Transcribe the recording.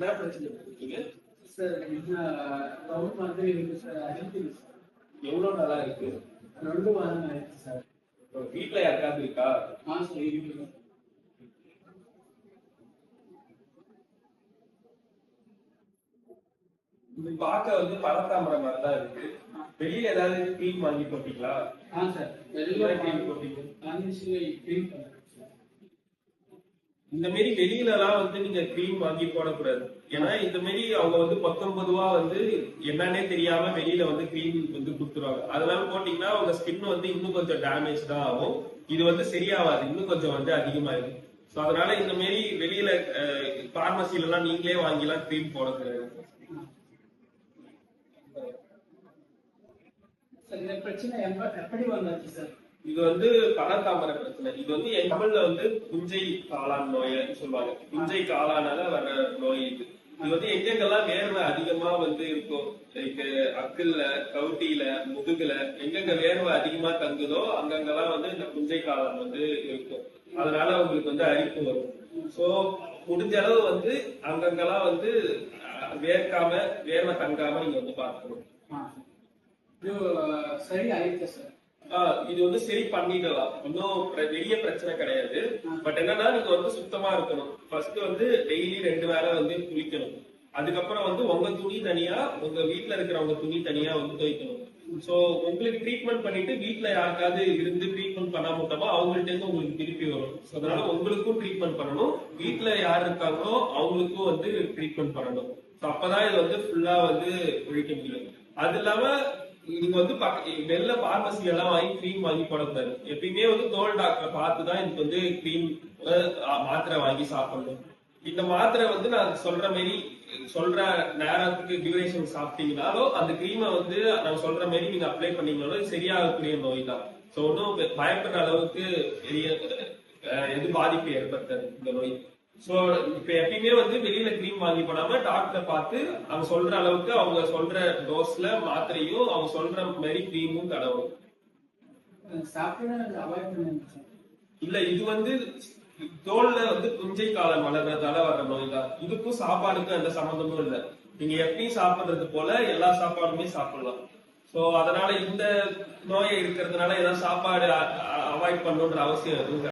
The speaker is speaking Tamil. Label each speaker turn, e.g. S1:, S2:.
S1: என்ன பிரச்சனை இருக்கீங்க
S2: சார்? டவுன் மாதிரி இருக்கு சார், அடிக்குது சார்.
S1: எவ்வளவு நாளா இருக்கு?
S2: 2 வாரம் ஆயிடுச்சு சார்.
S1: வீட்டுல யாருக்காவது இருக்கா?
S2: சார் இருக்கு.
S1: பார்க்க வந்து பழத்தாமரை மாதிரி தான் இருக்கு. வெளியில ஏதாவது கிரீம் வாங்கி போட்டீங்களா?
S2: சார்
S1: வெளியில கிரீம் போட்டீங்க.
S2: கிளீன் பண்ணுறேன் சார்.
S1: இந்த மாரி வெளியில எல்லாம் வந்து நீங்க கிரீம் வாங்கி போடக்கூடாது. ஏன்னா இந்த மாரி அவங்க வந்து 19 வந்து என்னன்னே தெரியாம வெளியில வந்து கிரீம் வந்து கொடுத்துருவாங்க. அதனால போட்டீங்கன்னா உங்க ஸ்கின் வந்து இன்னும் கொஞ்சம் டேமேஜ் தான் ஆகும். இது வந்து சரியாவாது, இன்னும் கொஞ்சம் வந்து அதிகமாயிடும். சோ அதனால இந்த மாரி வெளியில பார்மசில எல்லாம் நீங்களே வாங்கிலாம் கிரீம் போடக்கூடாது.
S2: சார் இந்த பிரச்சனை எப்படி வந்தாச்சு சார்?
S1: இது வந்து பழத்தாமரை பிரச்சனை. இது வந்து என் தமிழ்ல வந்து புஞ்சை காளான் நோய்னு சொல்லுவாங்க. புஞ்சை காளானால வர நோய் இது. இது வந்து எங்கெங்கெல்லாம் வேர்வை அதிகமா வந்து இருக்கும், அக்குல, கவுட்டியில, முதுகுல எங்கெங்க வேர்வை அதிகமா தங்குதோ அங்கங்கெல்லாம் வந்து இந்த புஞ்சை காளான் வந்து இருக்கும். அதனால உங்களுக்கு வந்து அரிப்பு வரும். சோ முடிஞ்ச அளவு வந்து அங்கங்கெல்லாம் வந்து வேர்க்காம, வேர்வை தங்காம நீங்க வந்து பார்க்கணும்.
S2: இது சரி ஆயிடுச்சு சார்.
S1: இது வந்து சரி பண்ணிடலாம், ஒன்னும் பெரிய பிரச்சனை கிடையாது. பட் என்னன்னா நீங்க வந்து சுத்தமா இருக்கணும். ஃபர்ஸ்ட் வந்து டெய்லி 2 வேளை வந்து குளிக்கணும். அதுக்கப்புறம் வந்து உங்க துணி தனியா, உங்க வீட்டுல இருக்கிறவங்க துணி தனியா வந்து துவைக்கணும். சோ உங்களுக்கு ட்ரீட்மெண்ட் பண்ணிட்டு வீட்டுல யாருக்காவது இருந்து ட்ரீட்மெண்ட் பண்ணாம விட்டோமோ அவங்கள்ட்ட இருந்து உங்களுக்கு திருப்பி வரும். அதனால உங்களுக்கும் ட்ரீட்மெண்ட் பண்ணணும், வீட்டுல யார் இருக்காங்களோ அவங்களுக்கும் வந்து ட்ரீட்மெண்ட் பண்ணணும். அப்பதான் இது வந்து ஃபுல்லா வந்து ஒழிக்க முடியும். அது இல்லாம நீங்க வந்து வெளில பார்மசி எல்லாம் வாங்கி கிரீம் வாங்கி போடக்கூடாது. எப்பயுமே வந்து தோல் டாக்டரை பார்த்துதான் இதுக்கு வந்து கிரீம் மாத்திரை வாங்கி சாப்பிடணும். இந்த மாத்திரை வந்து நான் சொல்ற மாதிரி சொல்ற நேரத்துக்கு டியூரேஷன் சாப்பிட்டீங்கனாலும் அந்த கிரீமை வந்து நான் சொல்ற மாதிரி நீங்க அப்ளை பண்ணீங்கனாலும் சரியாகக்கூடிய நோய் தான். சோ ஒன்னும் பயப்படுற அளவுக்கு பெரிய எது பாதிப்பு ஏற்படுத்தாது இந்த நோய். சோ இப்ப எப்பயுமே வந்து வெளியில கிரீம் வாங்கி போடாம டாக்டரை பார்த்து அவங்க சொல்ற அளவுக்கு அவங்க சொல்ற டோஸ்ல மாத்திரையும் அவங்க சொல்ற மாதிரி கிரீமும் தடவும். இல்ல இது வந்து தோல்ல வந்து புஞ்சை காளான் வளர்றதால வர்ற நோய் தான். இதுக்கும் சாப்பாடுக்கும் எந்த சம்பந்தமும் இல்லை. நீங்க எப்பயும் சாப்பிடுறது போல எல்லா சாப்பாடுமே சாப்பிடலாம். சோ அதனால இந்த நோயை இருக்கிறதுனால ஏதாவது சாப்பாடு அவாய்ட் பண்ணணுன்ற அவசியம் எதுவும்